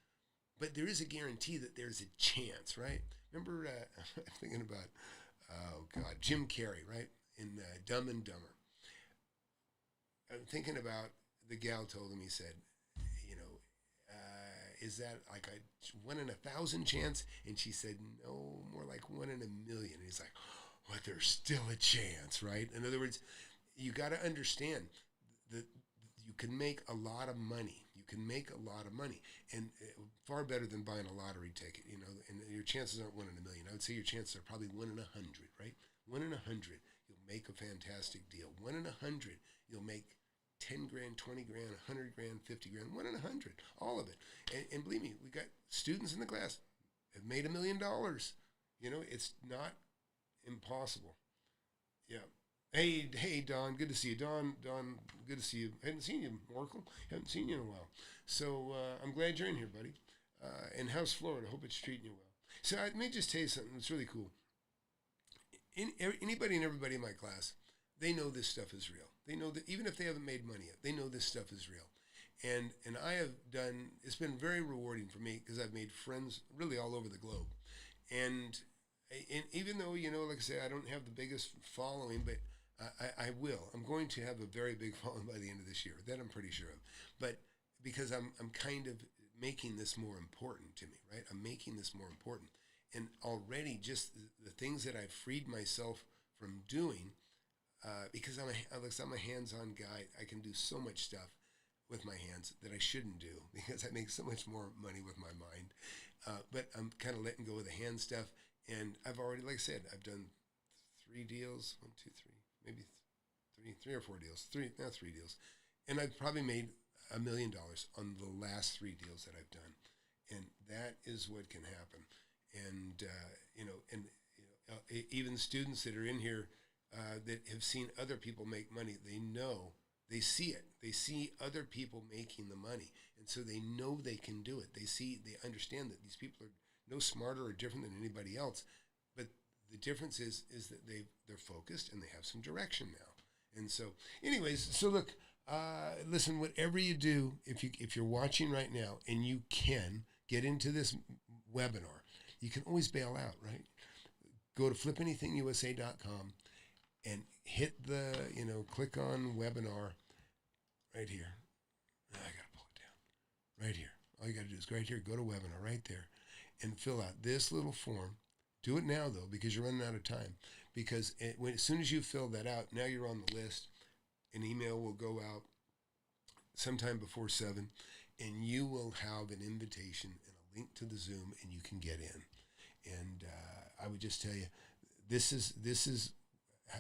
but there is a guarantee that there's a chance, right? Remember, I'm thinking about, Jim Carrey, right? In Dumb and Dumber. I'm thinking about the gal told him, he said, is that like a 1 in 1,000 chance? And she said, no, more like 1 in 1 million. And he's like, but there's still a chance, right? In other words, you got to understand that you can make a lot of money. You can make a lot of money, and far better than buying a lottery ticket, and your chances aren't 1 in 1 million. I would say your chances are probably 1 in 100, right? 1 in 100, you'll make a fantastic deal. 1 in 100, you'll make 10 grand, 20 grand, 100 grand, 50 grand, 1 in 100, all of it. And believe me, we got students in the class have made $1 million. It's not impossible. Yeah. Hey, Don, good to see you. Don, good to see you. I hadn't seen you, Oracle. Haven't seen you in a while. So I'm glad you're in here, buddy. And how's Florida? Hope it's treating you well. So let me just tell you something that's really cool. Anybody and everybody in my class, they know this stuff is real. They know that even if they haven't made money yet, they know this stuff is real. And I have done, it's been very rewarding for me because I've made friends really all over the globe. And even though, like I say, I don't have the biggest following, but I will. I'm going to have a very big following by the end of this year. That I'm pretty sure of. But because I'm kind of making this more important to me, right? I'm making this more important. And already just the things that I've freed myself from doing, because I'm a hands-on guy, I can do so much stuff with my hands that I shouldn't do because I make so much more money with my mind. But I'm kind of letting go of the hand stuff And I've already, like I said, I've done 3 deals, 1, 2, 3, maybe 3 or 4 deals, 3 deals. And I've probably made $1 million on the last 3 deals that I've done. And that is what can happen. And, even students that are in here that have seen other people make money, they see it. They see other people making the money. And so they know they can do it. They understand that these people are no smarter or different than anybody else. But the difference is that they're focused and they have some direction now. And so, anyways, so look, listen, whatever you do, if you're watching right now and you can get into this webinar, you can always bail out, right? Go to flipanythingusa.com and hit the, click on webinar right here. I got to pull it down. Right here. All you got to do is go right here, go to webinar right there, and fill out this little form. Do it now, though, because you're running out of time. Because as soon as you fill that out, now you're on the list. An email will go out sometime before 7, and you will have an invitation and a link to the Zoom, and you can get in. And I would just tell you, this is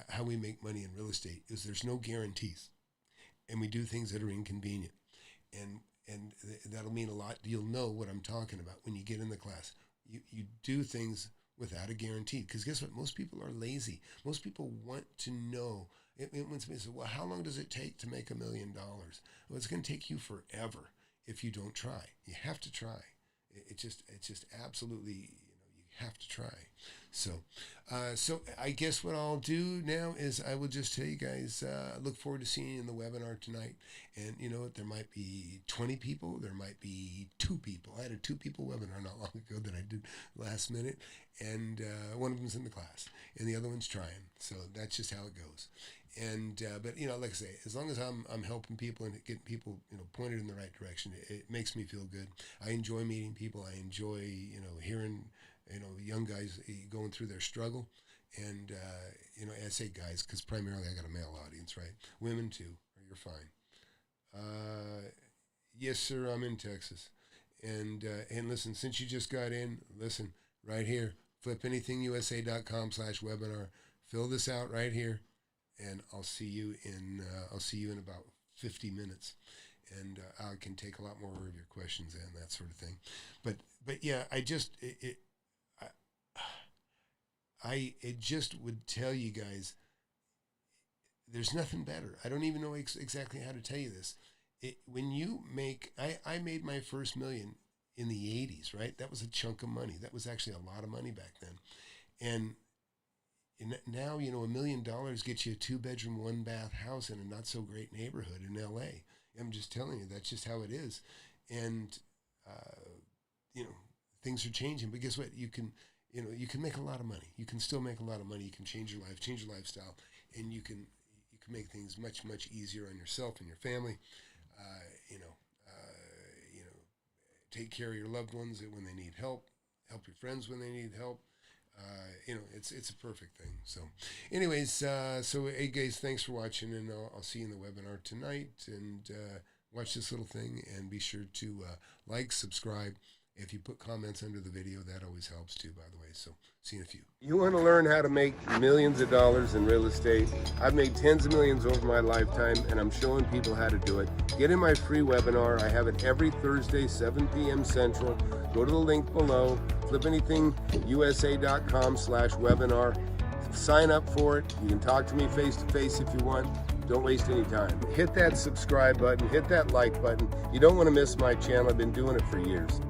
how we make money in real estate. Is there's no guarantees, and we do things that are inconvenient, and that'll mean a lot. You'll know what I'm talking about when you get in the class. You do things without a guarantee, because guess what? Most people are lazy. Most people want to know. When somebody says, well, how long does it take to make $1 million? Well, it's going to take you forever if you don't try. You have to try. It's just absolutely, you have to try. So I guess what I'll do now is I will just tell you guys, look forward to seeing you in the webinar tonight. And you know what? There might be 20 people. There might be 2 people. I had a 2 people webinar not long ago that I did last minute. And one of them's in the class and the other one's trying. So that's just how it goes. And but like I say, as long as I'm helping people and getting people pointed in the right direction, it makes me feel good. I enjoy meeting people. I enjoy hearing young guys going through their struggle. And I say guys because primarily I got a male audience, right? Women too. You're fine. Yes, sir. I'm in Texas. And listen, since you just got in, listen right here. flipanythingusa.com/webinar. Fill this out right here. And I'll see you in about 50 minutes, and I can take a lot more of your questions and that sort of thing. But yeah, I just would tell you guys, there's nothing better. I don't even know exactly how to tell you this. When you make, I made my first $1 million in the 80s, right? That was a chunk of money. That was actually a lot of money back then, and now, $1 million gets you a 2-bedroom, 1-bath house in a not so great neighborhood in LA. I'm just telling you, that's just how it is. And, things are changing, but guess what? You can make a lot of money. You can still make a lot of money. You can change your life, change your lifestyle, and you can make things much, much easier on yourself and your family. Take care of your loved ones when they need help your friends when they need help. It's a perfect thing. So anyways, hey guys, thanks for watching, and I'll see you in the webinar tonight, and watch this little thing, and be sure to like, subscribe. If you put comments under the video, that always helps too, by the way. So see you in a few. You want to learn how to make millions of dollars in real estate? I've made tens of millions over my lifetime, and I'm showing people how to do it. Get in my free webinar. I have it every Thursday, 7 p.m. Central. Go to the link below, flipanythingusa.com/webinar. Sign up for it. You can talk to me face-to-face if you want. Don't waste any time. Hit that subscribe button. Hit that like button. You don't want to miss my channel. I've been doing it for years.